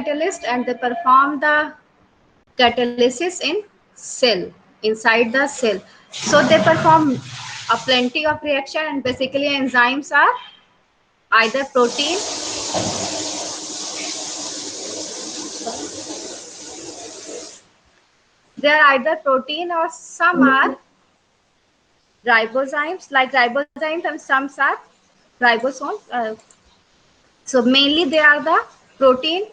catalyst and they perform the catalysis in cell, inside the cell. So they perform a plenty of reaction, and basically enzymes are either protein, they are either protein or some are ribozymes, like ribozymes, and some are ribosomes. So mainly they are the protein.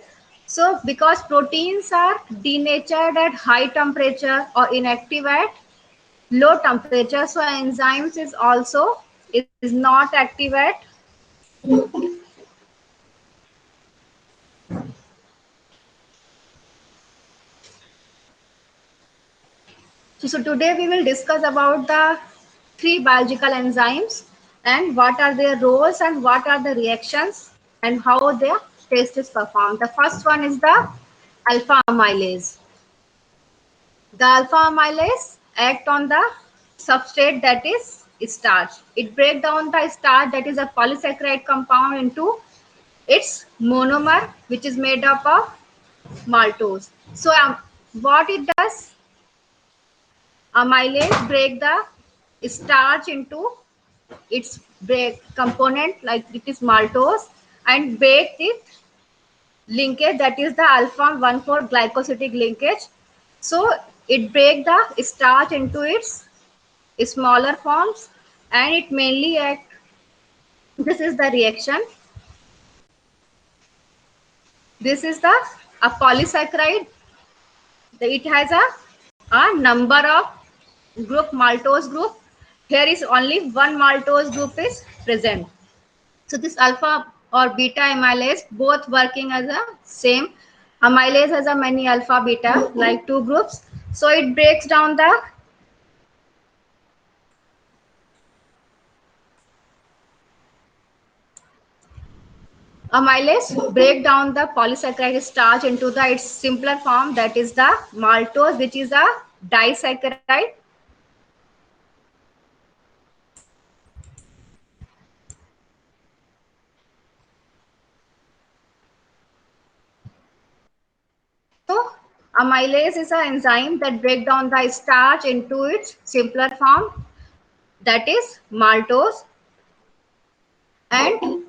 So because proteins are denatured at high temperature or inactive at low temperature, so enzymes is also is not active at. So today we will discuss about the three biological enzymes and what are their roles and what are the reactions and how their test is performed. The first one is the alpha amylase. The alpha amylase act on the substrate that is starch. It breaks down the starch, that is a polysaccharide compound, into its monomer, which is made up of maltose. So what it does, amylase break the starch into its break component, like it is maltose, and break it linkage, that is the alpha 1,4 glycosidic linkage. So it break the starch into its smaller forms, and it mainly act, this is the reaction, this is the a polysaccharide. It has a number of group, maltose group. Here is only one maltose group is present. So this alpha or beta amylase both working as a same. Amylase has a many alpha beta like two groups. So it breaks down the amylase break down the polysaccharide starch into the its simpler form, that is the maltose, which is a disaccharide. So amylase is an enzyme that break down the starch into its simpler form, that is maltose, and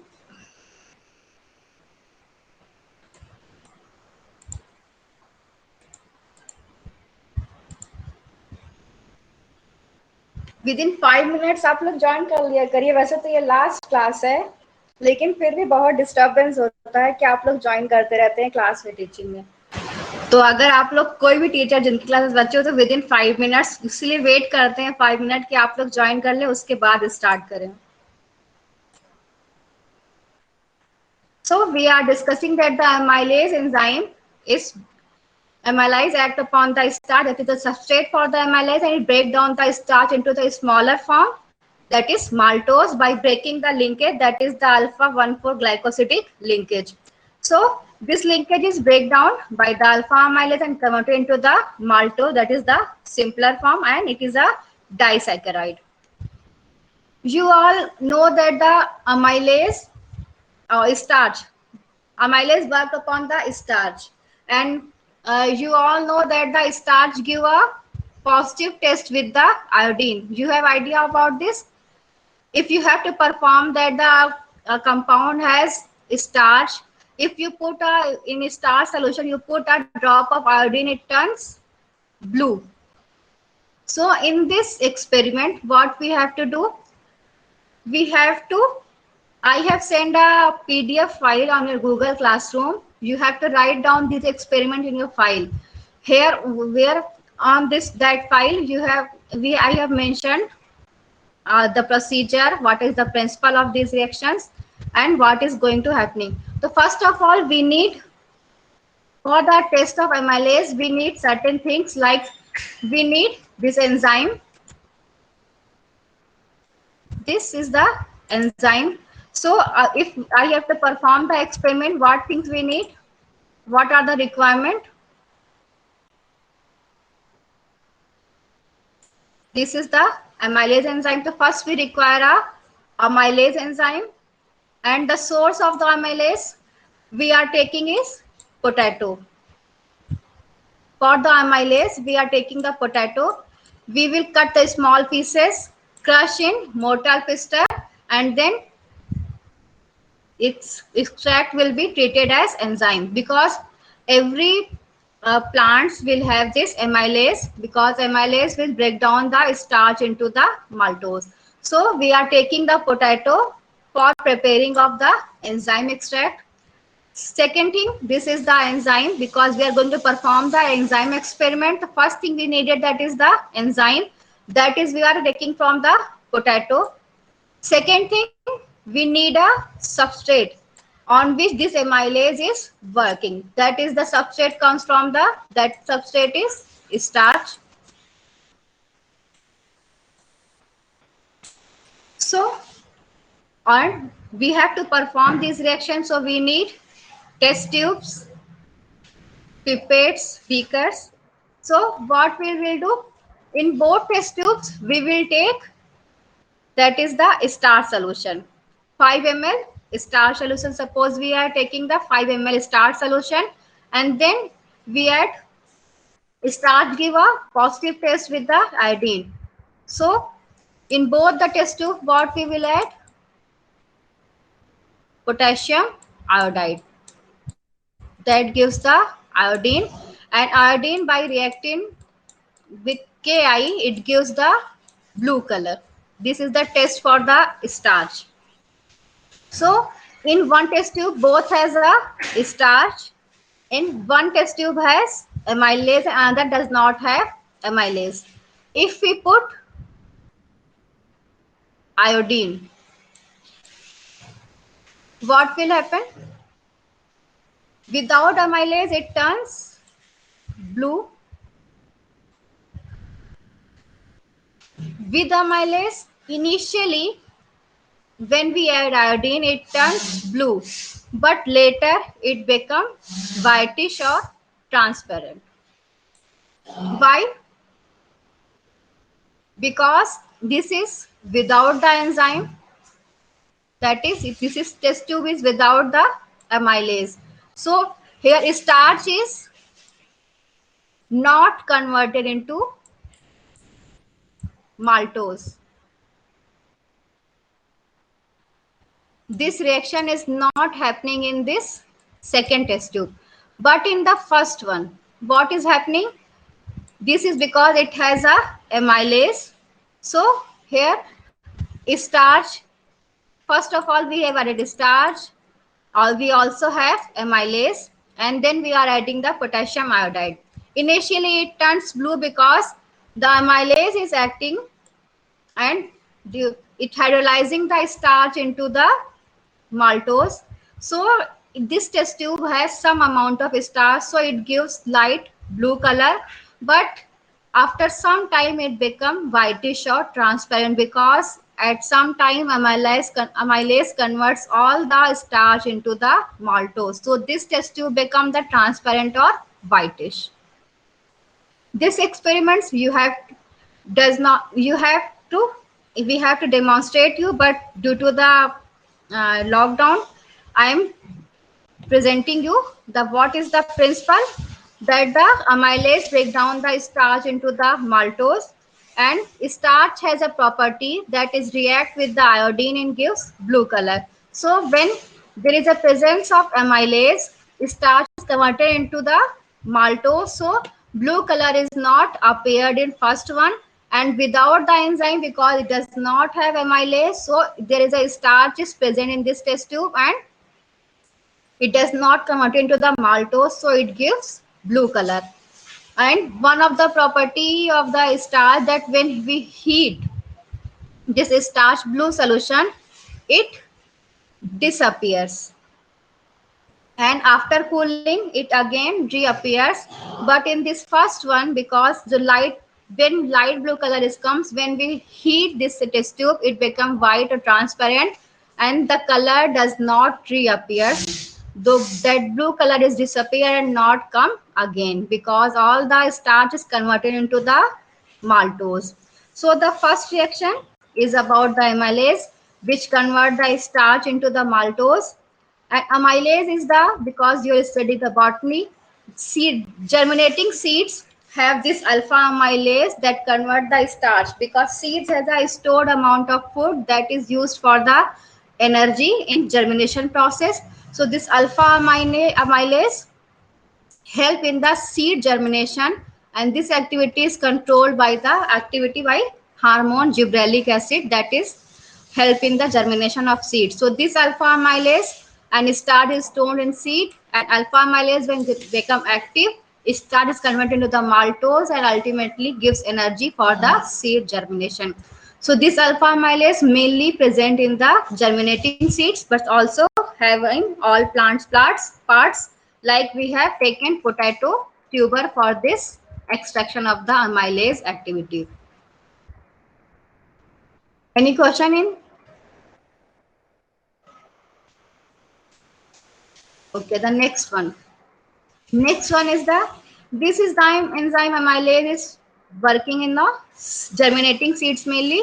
with in 5 minutes आप लोग join कर लिया करिए। वैसे तो ये last class है, लेकिन फिर भी बहुत डिस्टर्बेंस होता है कि आप लोग ज्वाइन करते रहते हैं क्लास में, टीचिंग में। तो अगर आप लोग कोई भी टीचर जिनकी क्लासेस बच्चे हो तो विद इन 5 मिनट्स, इसलिए वेट करते हैं 5 मिनट कि आप लोग ज्वाइन कर ले, उसके बाद स्टार्ट करें। So we are discussing that the amylase enzyme is amylase act upon the starch, that is the substrate for the amylase, and it break down the starch into the smaller form, that is maltose, by breaking the linkage, that is the alpha 1,4 glycosidic linkage. So this linkage is break down by the alpha amylase and converted into the maltose, that is the simpler form, and it is a disaccharide. You all know that the amylase starch, amylase work upon the starch, and you all know that the starch give a positive test with the iodine. You have idea about this? If you have to perform that the compound has starch, if you put in starch solution, you put a drop of iodine, it turns blue. So in this experiment, what we have to do, we have to, I have sent a PDF file on your Google Classroom. You have to write down this experiment in your file. Here, where on this that file you have, I have mentioned the procedure, what is the principle of these reactions, and what is going to happening. So first of all, we need, for the test of amylase, we need certain things, like we need this enzyme. This is the enzyme. So if I have to perform the experiment, what things we need? What are the requirement? This is the amylase enzyme. So first we require a amylase enzyme, and the source of the amylase we are taking is potato. For the amylase, we are taking the potato. We will cut the small pieces, crush in mortar pestle, and then its extract will be treated as enzyme, because every plants will have this amylase, because amylase will break down the starch into the maltose. So we are taking the potato for preparing of the enzyme extract. Second thing, this is the enzyme, because we are going to perform the enzyme experiment. The first thing we needed, that is the enzyme, that is we are taking from the potato. Second thing, we need a substrate on which this amylase is working. That is, the substrate comes from the, that substrate is starch. So, and we have to perform this reaction. So we need test tubes, pipettes, beakers. So what we will do, in both test tubes, we will take, that is the starch solution, 5 ml starch solution. Suppose we are taking the 5 ml starch solution, and then we add starch, give a positive test with the iodine. So in both the test tube, what we will add, potassium iodide, that gives the iodine, and iodine by reacting with Ki, it gives the blue color. This is the test for the starch. So in one test tube, both has a starch. In one test tube has amylase, and another does not have amylase. If we put iodine, what will happen? Without amylase, it turns blue. With amylase, initially, when we add iodine, it turns blue, but later it becomes whitish or transparent. Why? Because this is without the enzyme, that is, if this is test tube is without the amylase. So here starch is not converted into maltose. This reaction is not happening in this second test tube, but in the first one, what is happening? This is because it has a amylase. So here starch, first of all we have added starch, or we also have amylase, and then we are adding the potassium iodide. Initially it turns blue because the amylase is acting and it hydrolyzing the starch into the maltose. So this test tube has some amount of starch, so it gives light blue color, but after some time it become whitish or transparent, because at some time amylase converts all the starch into the maltose. So this test tube become the transparent or whitish. This experiments you have does not, you have to, we have to demonstrate you, but due to the lockdown, I am presenting you the what is the principle, that the amylase break down the starch into the maltose, and starch has a property that is react with the iodine and gives blue color. So when there is a presence of amylase, starch is converted into the maltose, so blue color is not appeared in first one, and without the enzyme, because it does not have amylase, so there is a starch is present in this test tube, and it does not convert into the maltose, so it gives blue color. And one of the property of the starch, that when we heat this starch blue solution, it disappears, and after cooling it again reappears. But in this first one, because the light, when light blue color is comes, when we heat this test tube, it become white or transparent, and the color does not reappear, though that blue color is disappear and not come again, because all the starch is converted into the maltose. So the first reaction is about the amylase, which convert the starch into the maltose. And amylase is the, because you study the botany, seed germinating seeds have this alpha amylase that convert the starch, because seeds has a stored amount of food that is used for the energy in germination process. So this alpha amylase help in the seed germination, and this activity is controlled by the activity by hormone gibberellic acid that is help in the germination of seed. So this alpha amylase and starch is stored in seed, and alpha amylase when it become active, starch is converted into the maltose and ultimately gives energy for the seed germination. So this alpha amylase mainly present in the germinating seeds, but also having all parts, like we have taken potato tuber for this extraction of the amylase activity. Any question in? Okay, the next one. Next one is the, this is the enzyme amylase is working in the germinating seeds mainly.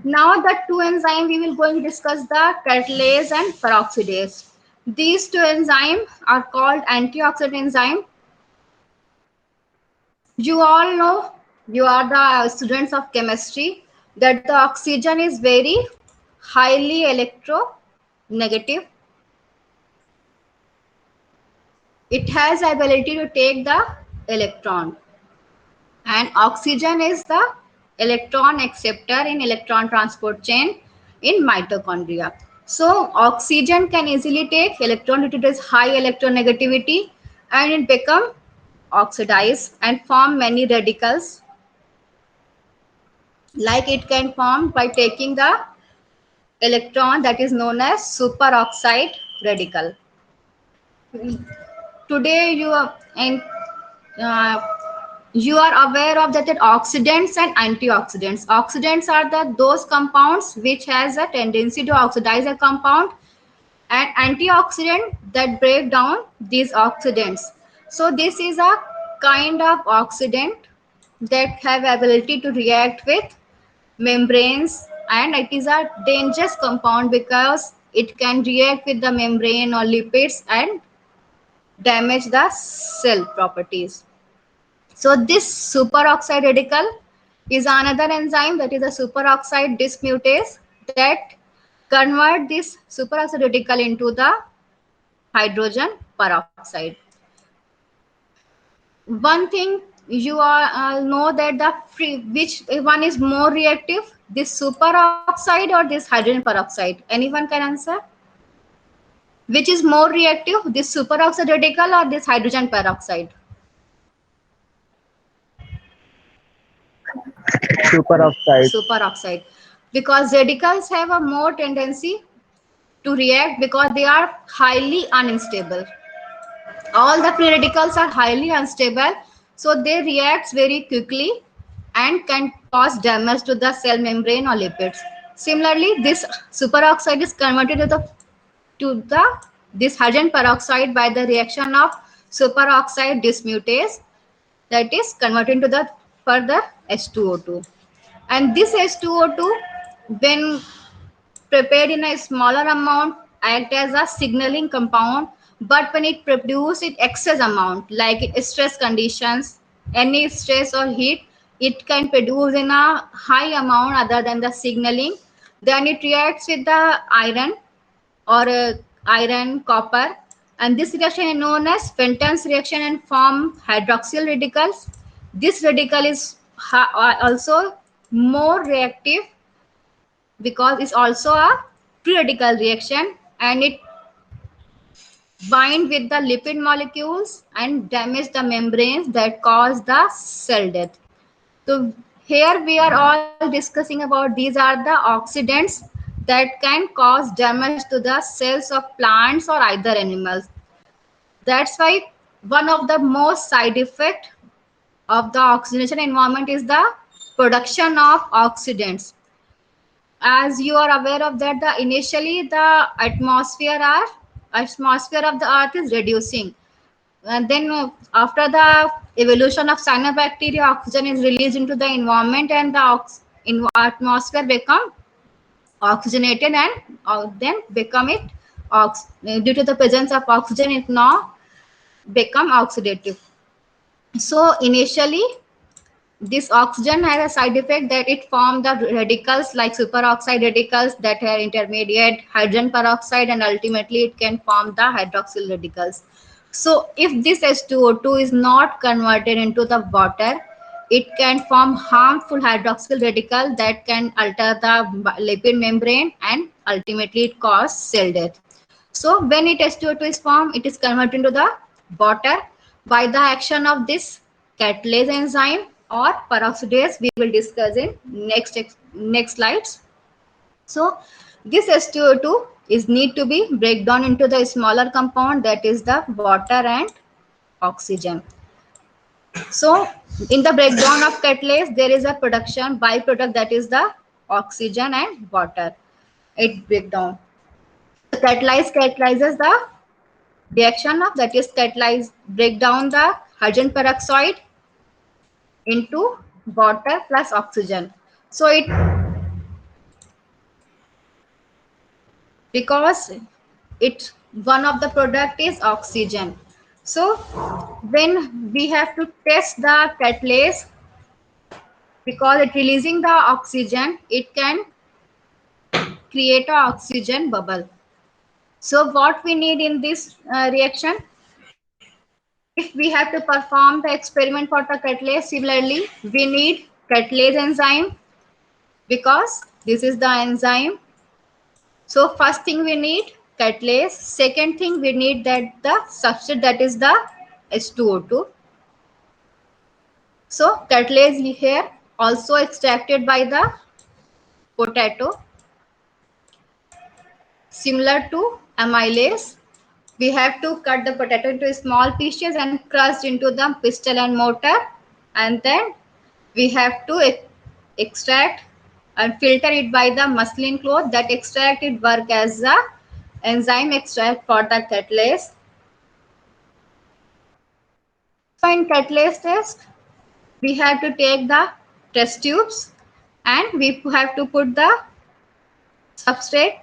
Now the two enzymes we will going to discuss, the catalase and peroxidase. These two enzymes are called antioxidant enzyme. You all know, you are the students of chemistry, that the oxygen is very highly electronegative. It has ability to take the electron, and oxygen is the electron acceptor in electron transport chain in mitochondria. So oxygen can easily take electron due to this high electronegativity, and it become oxidized and form many radicals, like it can form by taking the electron, that is known as superoxide radical. Today you are in, uh, you are aware of that oxidants and antioxidants. Oxidants are the those compounds which has a tendency to oxidize a compound, and antioxidant that break down these oxidants. So this is a kind of oxidant that have ability to react with membranes, and it is a dangerous compound because it can react with the membrane or lipids and damage the cell properties. So this superoxide radical is another enzyme, that is a superoxide dismutase, that convert this superoxide radical into the hydrogen peroxide. One thing you all know, that the free, which one is more reactive, this superoxide or this hydrogen peroxide? Anyone can answer? Which is more reactive, this superoxide radical or this hydrogen peroxide? Superoxide. Superoxide, because radicals have a more tendency to react because they are highly unstable. All the free radicals are highly unstable, so they react very quickly and can cause damage to the cell membrane or lipids. Similarly, this superoxide is converted to the this hydrogen peroxide by the reaction of superoxide dismutase, that is converted to the further H2O2. And this H2O2, when prepared in a smaller amount, act as a signaling compound, but when it produces it excess amount, like in stress conditions, any stress or heat, it can produce in a high amount other than the signaling, then it reacts with the iron or iron copper, and this reaction is known as Fenton's reaction and form hydroxyl radicals. This radical is also more reactive because it's also a free radical reaction, and it bind with the lipid molecules and damage the membranes that cause the cell death. So here we are all discussing about, these are the oxidants that can cause damage to the cells of plants or either animals. That's why one of the most side effect of the oxidation environment is the production of oxidants. As you are aware of that, the initially the atmosphere of the earth is reducing, and then after the evolution of cyanobacteria, oxygen is released into the environment, and the atmosphere become oxygenated, and then become it due to the presence of oxygen, it now become oxidative. So initially, this oxygen has a side effect that it forms the radicals like superoxide radicals that are intermediate hydrogen peroxide, and ultimately it can form the hydroxyl radicals. So if this H2O2 is not converted into the water, it can form harmful hydroxyl radical that can alter the lipid membrane and ultimately it cause cell death. So when it H2O2 is formed, it is converted into the water by the action of this catalase enzyme or peroxidase. We will discuss in next slides. So this H2O2 is need to be break down into the smaller compound, that is the water and oxygen. So in the breakdown of catalase, there is a production byproduct, that is the oxygen and water. It break down. Catalyzes the reaction of, that is catalyze break down the hydrogen peroxide into water plus oxygen. So it, because it one of the product is oxygen. So when we have to test the catalase, because it releasing the oxygen, it can create a oxygen bubble. So what we need in this reaction, if we have to perform the experiment for the catalase, similarly we need catalase enzyme, because this is the enzyme. So first thing we need catalase, second thing we need that the substrate, that is the H2O2. So catalase here also extracted by the potato. Similar to amylase, we have to cut the potato into small pieces and crushed into the pestle and mortar, and then we have to extract and filter it by the muslin cloth. That extract it work as a enzyme extract for the catalase. So in catalase test, we have to take the test tubes and we have to put the substrate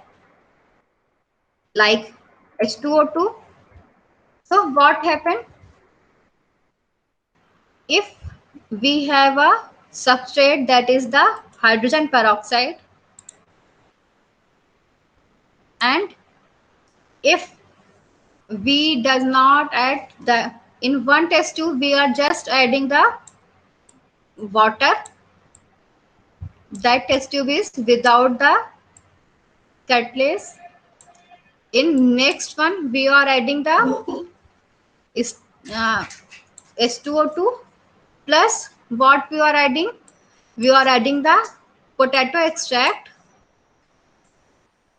like H2O2. So what happened if we have a substrate, that is the hydrogen peroxide, and if we does not add the, in one test tube we are just adding the water, that test tube is without the catalase. In next one we are adding the is H2O2 plus what we are adding, we are adding the potato extract,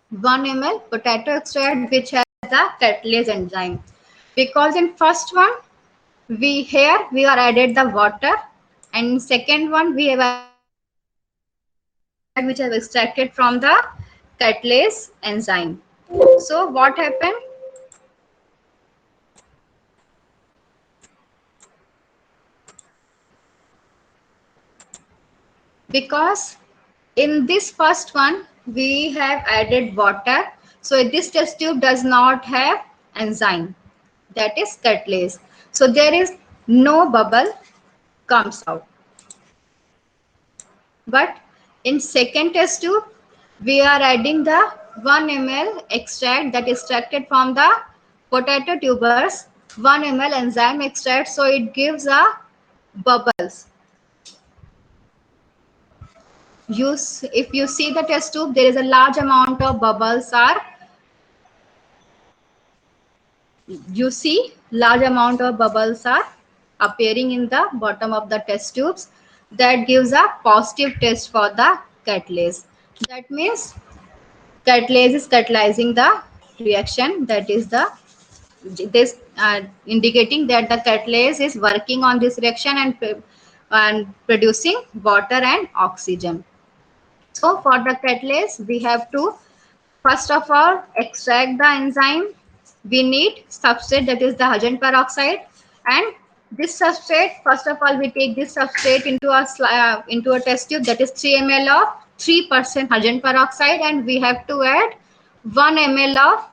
1 ml potato extract which has the catalase enzyme. Because in first one we are added the water, and second one we have added the potato extract which have extracted from the catalase enzyme. So what happened, because in this first one we have added water, so this test tube does not have enzyme, that is catalase, so there is no bubble comes out. But in second test tube we are adding the 1 ml extract, that is extracted from the potato tubers, 1 ml enzyme extract, so it gives a bubbles. If you see the test tube, there is a large amount of bubbles are, you see large amount of bubbles are appearing in the bottom of the test tubes. That gives a positive test for the catalase. That means catalase is catalyzing the reaction, that is the this indicating that the catalase is working on this reaction and producing water and oxygen. So for the catalase, we have to first of all extract the enzyme. We need substrate, that is the hydrogen peroxide, and this substrate, first of all we take this substrate into a test tube, that is 3 ml of 3% hydrogen peroxide, and we have to add 1 ml of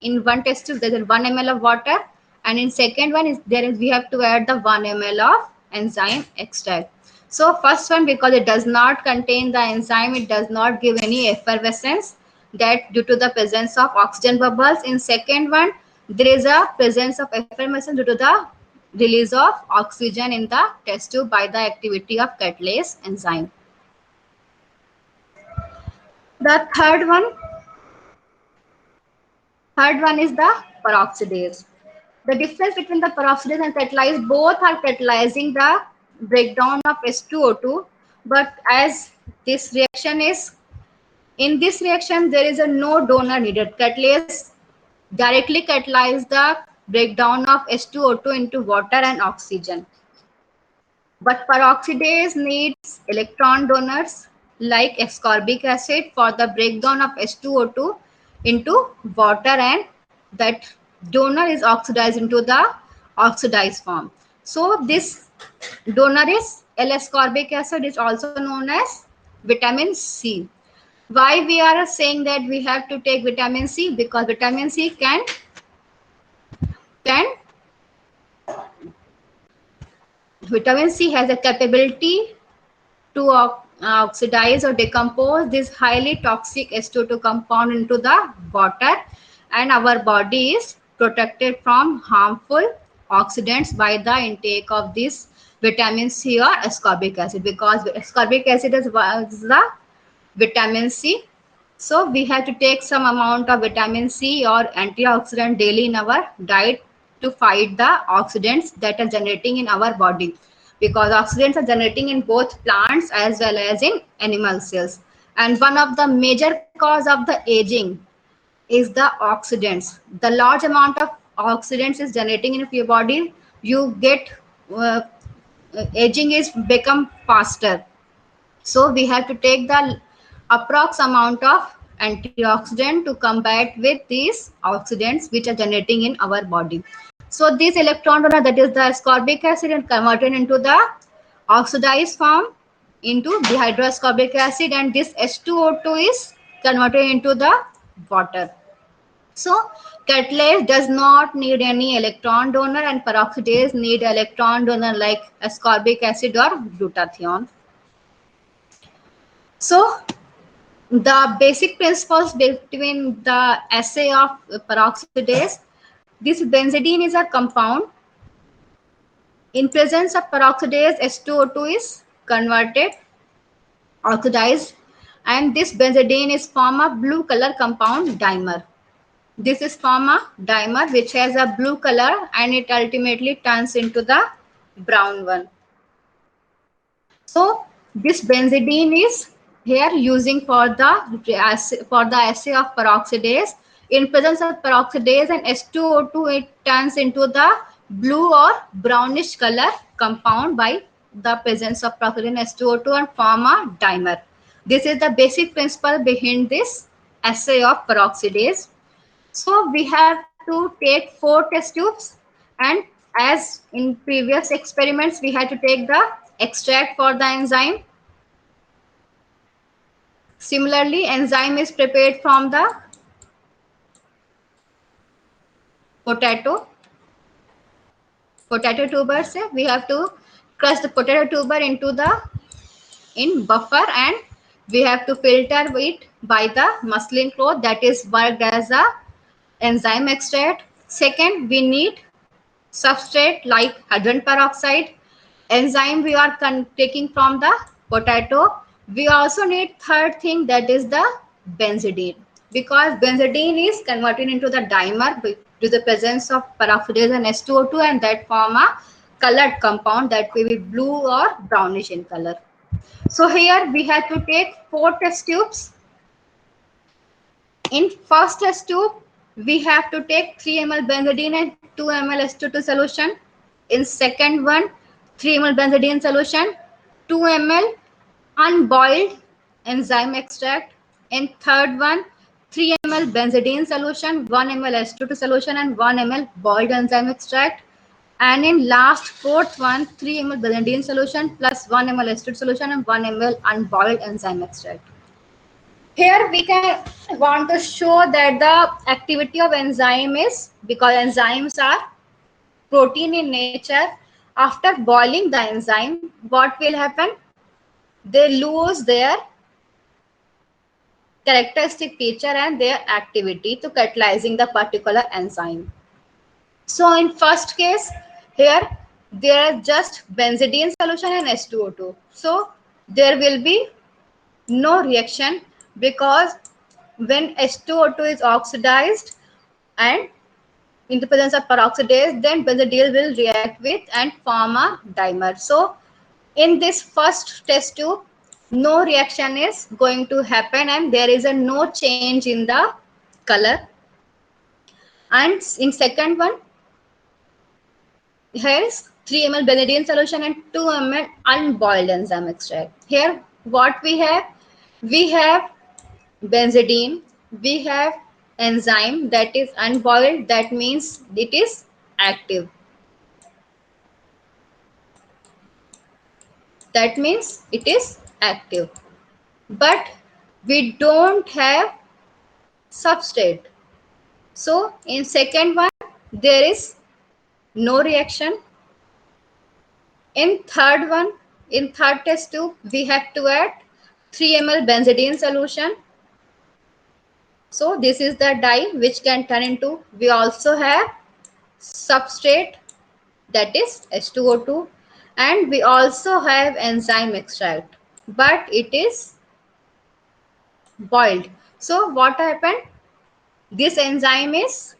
in one test tube there is 1 ml of water, and in second one is there is we have to add the 1 ml of enzyme extract. So first one, because it does not contain the enzyme, it does not give any effervescence, that due to the presence of oxygen bubbles. In second one, there is a presence of effervescence due to the release of oxygen in the test tube by the activity of catalase enzyme. The third one is the peroxidase. The difference between the peroxidase and catalyze, both are catalyzing the breakdown of H2O2, but as this reaction is, in this reaction there is a no donor needed. Catalase directly catalyze the breakdown of H2O2 into water and oxygen. But peroxidase needs electron donors like ascorbic acid for the breakdown of H2O2 into water, and that donor is oxidized into the oxidized form. So this donor is L-ascorbic acid, is also known as vitamin C. Why we are saying that we have to take vitamin C? Because vitamin C can vitamin C has a capability to oxidize or decompose this highly toxic H2O2 compound into the water, and our body is protected from harmful oxidants by the intake of this vitamin C or ascorbic acid, because ascorbic acid is the vitamin C. So we have to take some amount of vitamin C or antioxidant daily in our diet to fight the oxidants that are generating in our body, because oxidants are generating in both plants as well as in animal cells. And one of the major cause of the aging is the oxidants. The large amount of oxidants is generating in your body, you get uh, aging is become faster. So we have to take the approx amount of antioxidant to combat with these oxidants which are generating in our body. So this electron donor, that is the ascorbic acid, is converted into the oxidized form into dehydroascorbic acid, and this H2O2 is converted into the water. So catalase does not need any electron donor, and peroxidase need electron donor like ascorbic acid or glutathione. So the basic principles between the assay of peroxidase, this benzidine is a compound. In presence of peroxidase, H2O2 is converted, oxidized, and this benzidine is form a blue color compound dimer. This is form a dimer which has a blue color, and it ultimately turns into the brown one. So this benzidine is here using for the assay of peroxidase. In presence of peroxidase and H2O2, it turns into the blue or brownish color compound by the presence of peroxidase and H2O2 and form a dimer. This is the basic principle behind this assay of peroxidase. So we have to take 4 test tubes, and as in previous experiments, we had to take the extract for the enzyme. Similarly, enzyme is prepared from the potato tubers. We have to crush the potato tuber into the buffer, and we have to filter it by the muslin cloth that is worked as a enzyme extract. Second, we need substrate like hydrogen peroxide. Enzyme we are taking from the potato. We also need third thing, that is the benzidine, because benzidine is converted into the dimer due to the presence of peroxidase and H2O2, and that form a colored compound that will be blue or brownish in color. So here we have to take 4 test tubes. In first test tube, we have to take 3 ml benzidine and 2 ml H2O2 solution. In second one, 3 ml benzidine solution, 2 ml unboiled enzyme extract. In third one, 3 ml benzidine solution, 1 ml H2O2 solution, and 1 ml boiled enzyme extract. And in last fourth one, 3 ml benzidine solution plus 1 ml H2O2 solution and 1 ml unboiled enzyme extract. Here we can want to show that the activity of enzyme is, because enzymes are protein in nature, after boiling the enzyme, what will happen? They lose their characteristic feature and their activity to catalyzing the particular enzyme. So in first case, here there are just benzidine solution and H2O2. So there will be no reaction, because when H2O2 is oxidized and in the presence of peroxidase, then benzodiazole will react with and form a dimer. So in this first test tube, no reaction is going to happen and there is a no change in the color. And in second one, here is 3 ml benzidine solution and 2 ml unboiled enzyme extract. Here what we have benzidine, we have enzyme that is unboiled, that means it is active. That means it is active. But we don't have substrate. So in second one, there is no reaction. In third one, in third test tube, we have to add 3 ml benzidine solution. So this is the dye which can turn into, we also have substrate, that is H2O2, and we also have enzyme extract, but it is boiled. So what happened? This enzyme is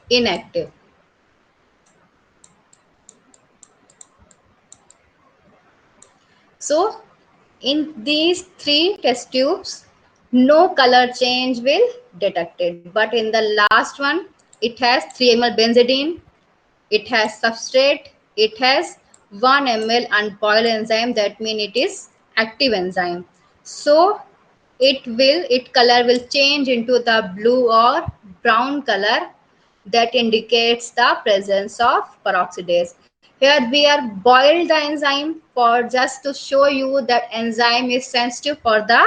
inactive. So in these three test tubes, no color change will detected, but in the last one, it has 3 ml benzidine, it has substrate, it has 1 ml unboiled enzyme, that means it is active enzyme. So it color will change into the blue or brown color, that indicates the presence of peroxidase. Here we are boiled the enzyme for just to show you that enzyme is sensitive for the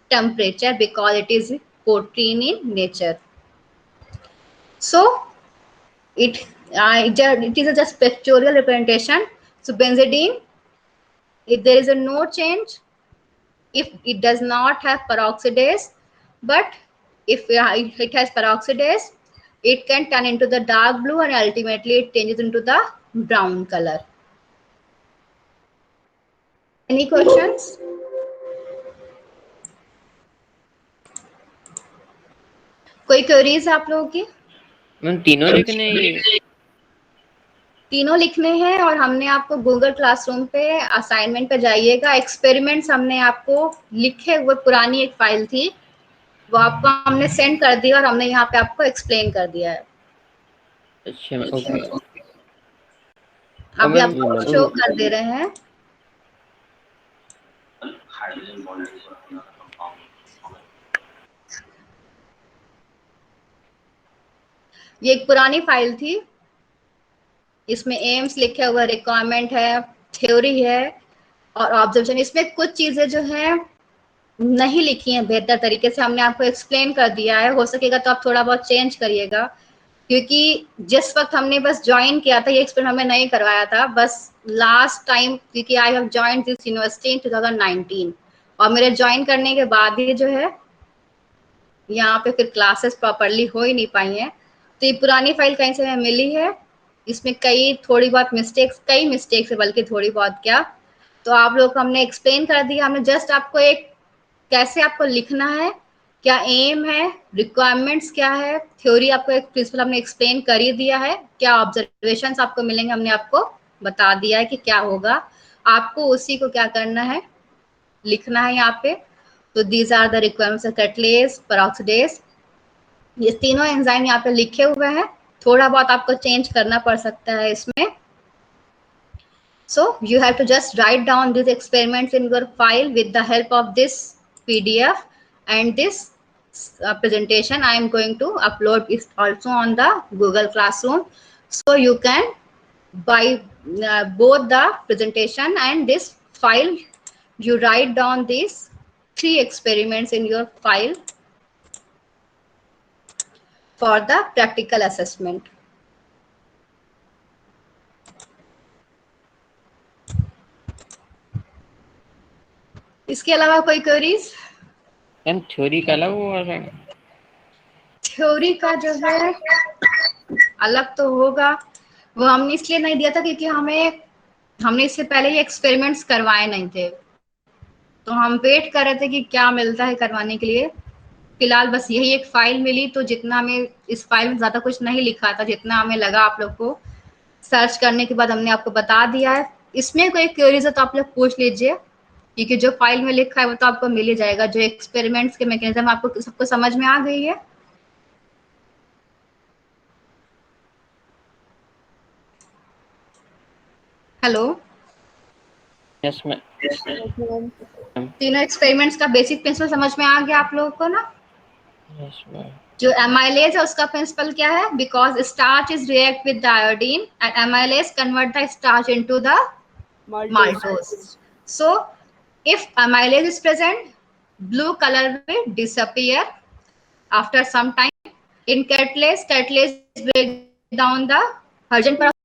temperature because it is protein in nature. So it is just pictorial representation. So benzidine, if there is a no change, if it does not have peroxidase, but if it has peroxidase, it can turn into the dark blue and ultimately it changes into the brown color. Any questions? कोई queries आप लोगों की? तीनों लिखने ही, तीनों लिखने हैं और हमने आपको गूगल क्लासरूम पे असाइनमेंट पे जाइएगा, एक्सपेरिमेंट्स हमने आपको लिखे हुए पुरानी एक फाइल थी, वो आपको हमने सेंड कर दिया और हमने यहाँ पे आपको एक्सप्लेन कर दिया है. अच्छा ओके. अभी आपको शो कर दे रहे हैं. ये एक पुरानी फाइल थी, इसमें एम्स लिखे हुआ, रिक्वायरमेंट है, थ्योरी है और ऑब्जर्वेशन. इसमें कुछ चीजें जो है नहीं लिखी हैं बेहतर तरीके से, हमने आपको एक्सप्लेन कर दिया है. हो सकेगा तो आप थोड़ा बहुत चेंज करिएगा, क्योंकि जिस वक्त हमने बस ज्वाइन किया था ये एक्सपेरिमेंट हमें नहीं करवाया था, बस लास्ट टाइम, क्योंकि I have joined this university in 2019 और मेरे ज्वाइन करने के बाद ही जो है यहाँ पे फिर क्लासेस प्रॉपरली हो ही नहीं पाई हैं. तो ये पुरानी फाइल कहीं से हमें मिली है, इसमें थोड़ी बहुत मिस्टेक्स, कई मिस्टेक्स है बल्कि, थोड़ी बहुत क्या, तो आप लोग को हमने एक्सप्लेन कर दिया. हमने जस्ट आपको एक कैसे आपको लिखना है, क्या एम है, रिक्वायरमेंट्स क्या है, थ्योरी आपको एक प्रिंसिपल हमने एक्सप्लेन कर ही दिया है, क्या ऑब्जर्वेशंस आपको मिलेंगे हमने आपको बता दिया है कि क्या होगा, आपको उसी को क्या करना है, लिखना है यहाँ पे. तो these are the requirements of catalase, peroxidase, ये तीनों एंजाइम यहाँ पे लिखे हुए हैं, थोड़ा बहुत आपको चेंज करना पड़ सकता है इसमें. So you have to just write down these experiments in your file with the help of this PDF, and this presentation I am going to upload is also on the Google Classroom. So you can by both the presentation and this file. You write down these 3 experiments in your file for the practical assessment. इसके अलावा कोई queries? Ma'am theory का अलग होगा? Theory का जो है अलग तो होगा, वो हमने इसलिए नहीं दिया था क्योंकि हमने इससे पहले ये एक्सपेरिमेंट्स करवाए नहीं थे, तो हम वेट कर रहे थे कि क्या मिलता है करवाने के लिए। फिलहाल बस यही एक फाइल मिली, तो जितना हमें इस फाइल में ज्यादा कुछ नहीं लिखा था, जितना हमें लगा आप लोग को सर्च करने के बाद हमने आपको बता दिया है। इसमें कोई क्वेरीज है तो आप लोग पूछ लीजिए, क्योंकि जो फाइल में लिखा है वो तो आपको मिल ही जाएगा। जो एक्सपेरिमेंट्स के मैकेनिज्म आपको सबको समझ में आ गई है? Hello, yes ma'am. तीनों एक्सपेरिमेंट्स का बेसिक प्रिंसिपल समझ में आ गया आप लोगों को ना? Yes ma'am. जो एमाइलेज है उसका प्रिंसिपल क्या है? Because starch is react with the iodine and amylase convert the starch into the maltose. So if amylase is present, blue color will disappear after some time. In catalase break down the hydrogen peroxide